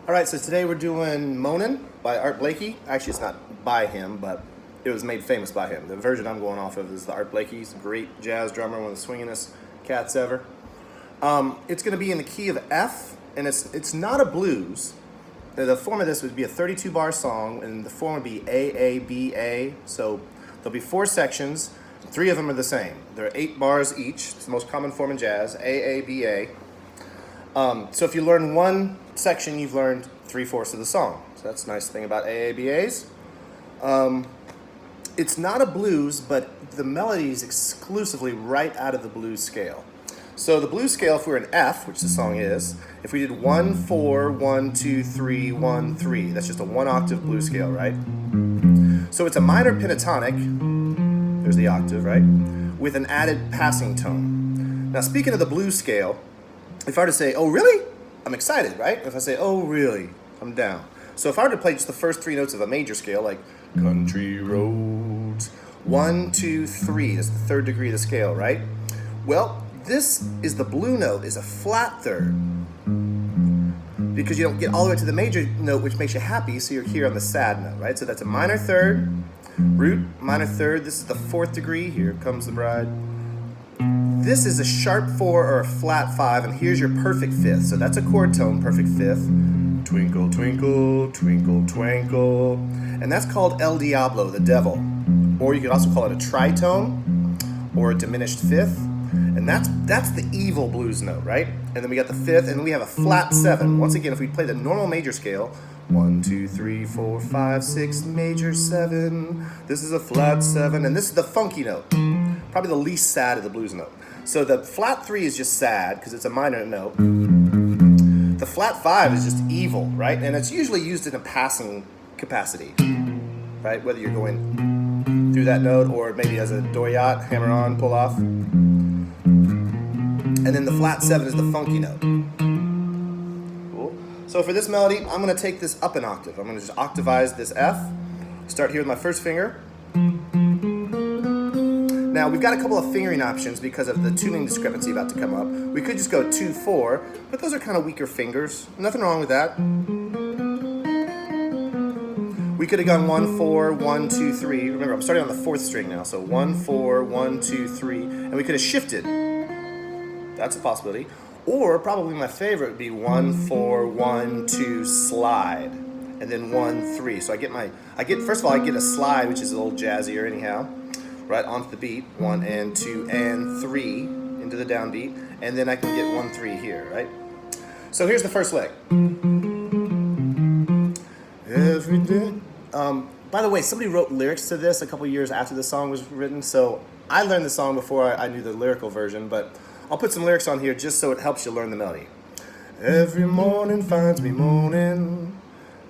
All right, so today we're doing Moanin' by Art Blakey. Actually, it's not by him, but it was made famous by him. The version I'm going off of is the Art Blakey. He's a great jazz drummer, one of the swingingest cats ever. It's going to be in the key of F, and it's not a blues. The form of this would be a 32-bar song, and the form would be A-A-B-A. So there'll be 4 sections. 3 of them are the same. There are 8 bars each. It's the most common form in jazz, A-A-B-A. So if you learn one section, you've learned 3/4 of the song. So that's the nice thing about AABAs. It's not a blues, but the melody is exclusively right out of the blues scale. So the blues scale, if we're in F, which the song is, if we did 1, 4, 1, 2, 3, 1, 3, that's just a 1-octave blues scale, right? So it's a minor pentatonic, there's the octave, right? With an added passing tone. Now speaking of the blues scale, if I were to say, oh really? I'm excited, right? If I say, oh really? I'm down. So if I were to play just the first 3 notes of a major scale, like country roads, 1, 2, 3, that's the 3rd degree of the scale, right? Well, this is the blue note, is a flat 3rd. Because you don't get all the way to the major note, which makes you happy, so you're here on the sad note, right? So that's a minor 3rd, root, minor 3rd, this is the 4th degree, here comes the bride. This is a sharp 4 or a flat 5, and here's your perfect 5th. So that's a chord tone, perfect 5th. Twinkle, twinkle, twinkle, twinkle. And that's called El Diablo, the devil. Or you could also call it a tritone, or a diminished 5th. And that's the evil blues note, right? And then we got the 5th, and then we have a flat 7. Once again, if we play the normal major scale, 1, 2, 3, 4, 5, 6, major 7. This is a flat 7, and this is the funky note. Probably the least sad of the blues note. So the flat 3 is just sad because it's a minor note. The flat 5 is just evil, right? And it's usually used in a passing capacity, right? Whether you're going through that note or maybe as a doyat, hammer on, pull off. And then the flat 7 is the funky note. Cool. So for this melody, I'm going to take this up an octave. I'm going to just octavize this F. Start here with my first finger. Now, we've got a couple of fingering options because of the tuning discrepancy about to come up. We could just go 2, 4, but those are kind of weaker fingers. Nothing wrong with that. We could have gone 1, 4, 1, 2, 3. Remember, I'm starting on the 4th string now, so 1, 4, 1, 2, 3, and we could have shifted. That's a possibility. Or probably my favorite would be 1, 4, 1, 2, slide, and then 1, 3. So first of all, I get a slide, which is a little jazzier anyhow. Right onto the beat, 1 and 2 and 3 into the downbeat, and then I can get 1, 3 here, right? So here's the first lick. Every day. By the way, somebody wrote lyrics to this a couple years after the song was written, so I learned the song before I knew the lyrical version, but I'll put some lyrics on here just so it helps you learn the melody. Every morning finds me moaning.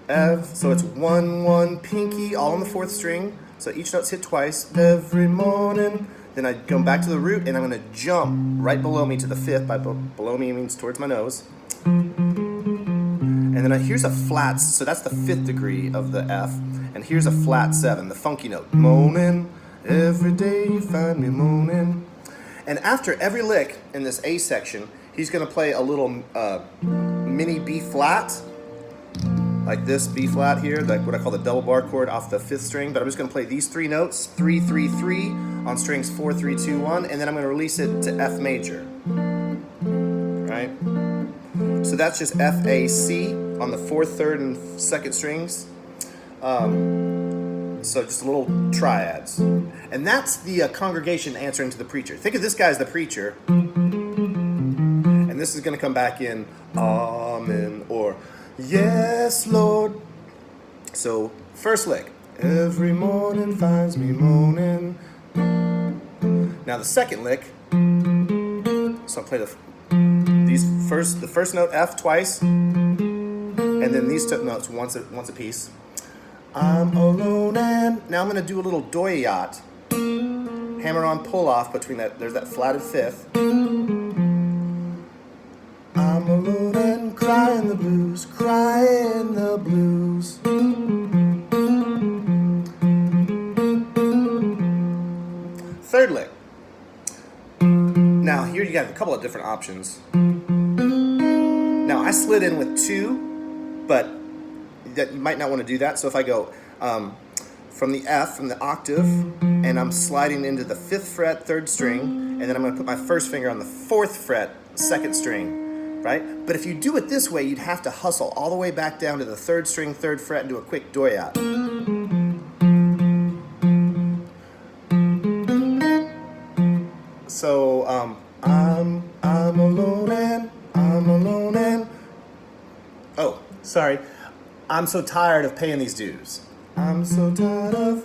F, so it's 1, 1, pinky, all on the 4th string. So each note's hit twice, every morning. Then I go back to the root, and I'm going to jump right below me to the 5th. By below me means towards my nose. And then here's a flat, so that's the 5th degree of the F. And here's a flat 7, the funky note. Moaning, every day you find me moaning. And after every lick in this A section, he's going to play a little mini B flat. Like this B flat here, like what I call the double bar chord off the 5th string, but I'm just going to play these 3 notes, 3, 3, 3, on strings 4, 3, 2, 1, and then I'm going to release it to F major, right? So that's just F, A, C on the 4th, 3rd, and 2nd strings. So just little triads. And that's the congregation answering to the preacher. Think of this guy as the preacher, and this is going to come back in Amen, or yes, Lord. So, first lick. Every morning finds me moaning. Now the second lick. So I'll play the first note F twice, and then these 2 notes once a piece. I'm alone, and now I'm going to do a little doyat, hammer on pull off between that. There's that flatted 5th. I'm alone and crying the blues, crying the blues. Third lick. Now here you got a couple of different options. Now I slid in with 2 but that you might not want to do that. So if I go from the F, from the octave, and I'm sliding into the 5th fret, 3rd string, and then I'm going to put my first finger on the 4th fret, 2nd string, right? But if you do it this way, you'd have to hustle all the way back down to the 3rd string, 3rd fret, and do a quick doyat. So I'm alone and oh, sorry. I'm so tired of paying these dues. I'm so tired of.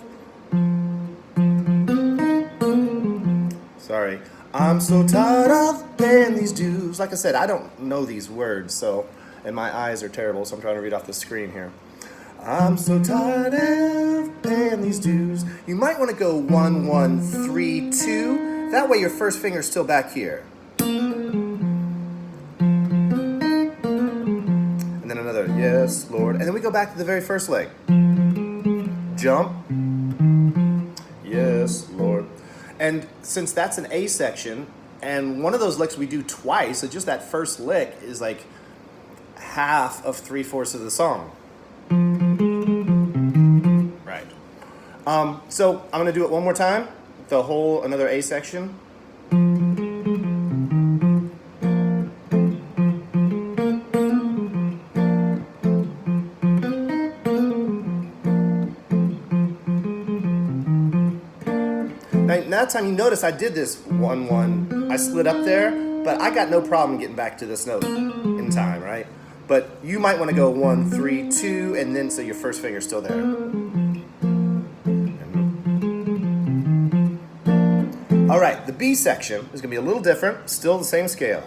Sorry. I'm so tired of paying these dues. Like I said, I don't know these words, so, and my eyes are terrible, so I'm trying to read off the screen here. I'm so tired of paying these dues. You might want to go 1, 1, 3, 2. That way your first finger's still back here. And then another, yes, Lord. And then we go back to the very first leg. Jump. Yes, Lord. And since that's an A section, and one of those licks we do twice, so just that first lick is like half of 3/4 of the song. Right. So I'm going to do it one more time. Another A section. Now that time you notice I did this 1, 1. I slid up there, but I got no problem getting back to this note in time, right? But you might want to go 1, 3, 2, and then so your first finger's still there. All right, the B section is going to be a little different, still the same scale.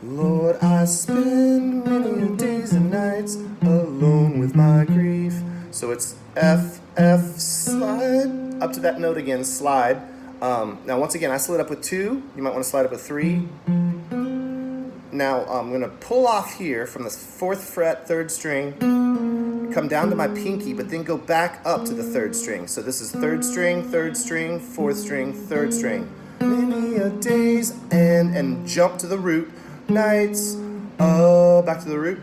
Lord, I spend many days and nights alone with my grief. So it's F, F, slide, up to that note again, slide. Now once again, I slid up with 2. You might want to slide up with 3. Now I'm going to pull off here from the 4th fret, 3rd string, come down to my pinky, but then go back up to the 3rd string. So this is 3rd string, 3rd string, 4th string, 3rd string. Many a days, and jump to the root, nights, back to the root.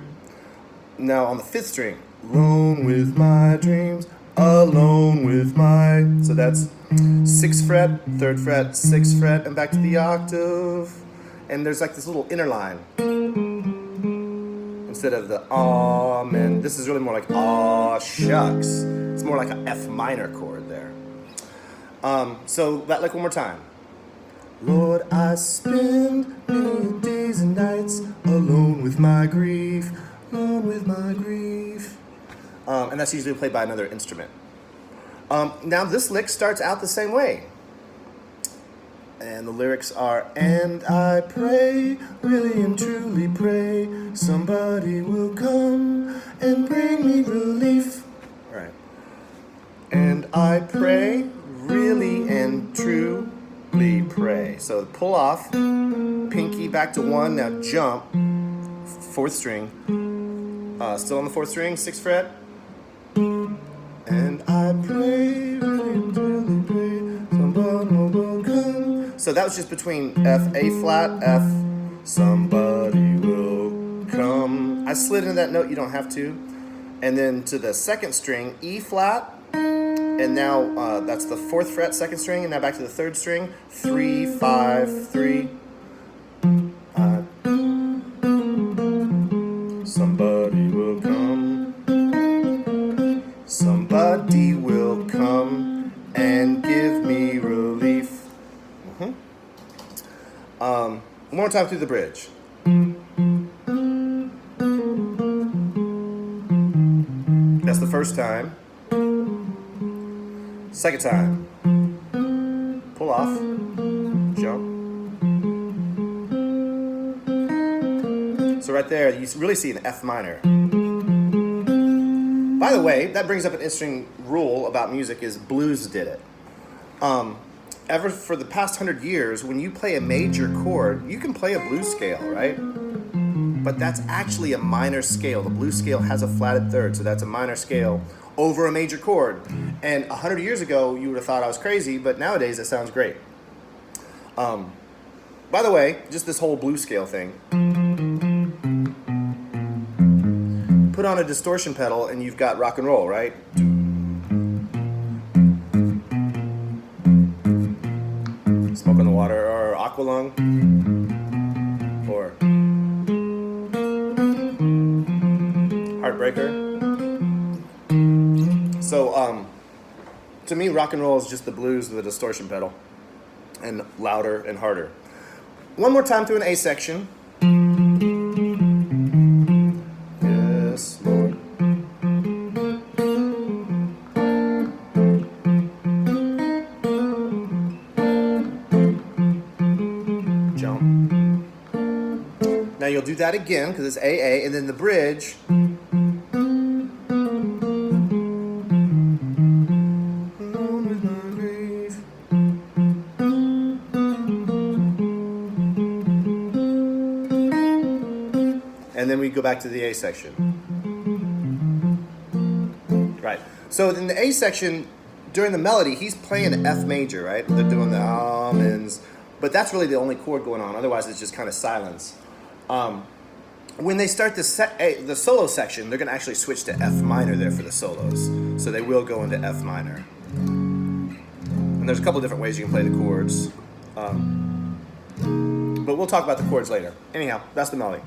Now on the 5th string, alone with my dreams, alone with my, so that's 6th fret, 3rd fret, 6th fret, and back to the octave. And there's like this little inner line. Instead of the man, this is really more like aw shucks. It's more like an F minor chord there. So that like one more time. Lord, I spend many days and nights alone with my grief, alone with my grief. And that's usually played by another instrument. Now this lick starts out the same way. And the lyrics are, and I pray, really and truly pray, somebody will come and bring me relief. All right. And I pray, really and truly pray. So pull off, pinky back to 1, now jump, 4th string, still on the 4th string, 6th fret. And I pray, really and truly pray, somebody will come. So that was just between F, A flat, F, somebody will come. I slid into that note, you don't have to. And then to the 2nd string, E flat. And now that's the 4th fret, 2nd string. And now back to the 3rd string, 3, 5, 3. Somebody will come. Somebody will come and give me relief. One more time through the bridge. That's the first time. Second time. Pull off. Jump. So right there, you really see an F minor. By the way, that brings up an interesting rule about music is blues did it. For the past 100 years, when you play a major chord, you can play a blues scale, right? But that's actually a minor scale. The blues scale has a flatted third, so that's a minor scale over a major chord. And 100 years ago, you would have thought I was crazy, but nowadays it sounds great. By the way, just this whole blues scale thing. put on a distortion pedal and you've got rock and roll, right? Smoke on the Water, or Aqualung, or Heartbreaker. So, to me, rock and roll is just the blues with a distortion pedal, and louder and harder. One more time through an A section. Yes, Lord. Jump. Now you'll do that again because it's AA, and then the bridge. And then we go back to the A section. Right. So in the A section, during the melody, he's playing an F major, right? They're doing the almonds, but that's really the only chord going on. Otherwise, it's just kind of silence. When they start the solo section, they're going to actually switch to F minor there for the solos. So they will go into F minor. And there's a couple different ways you can play the chords. But we'll talk about the chords later. Anyhow, that's the melody.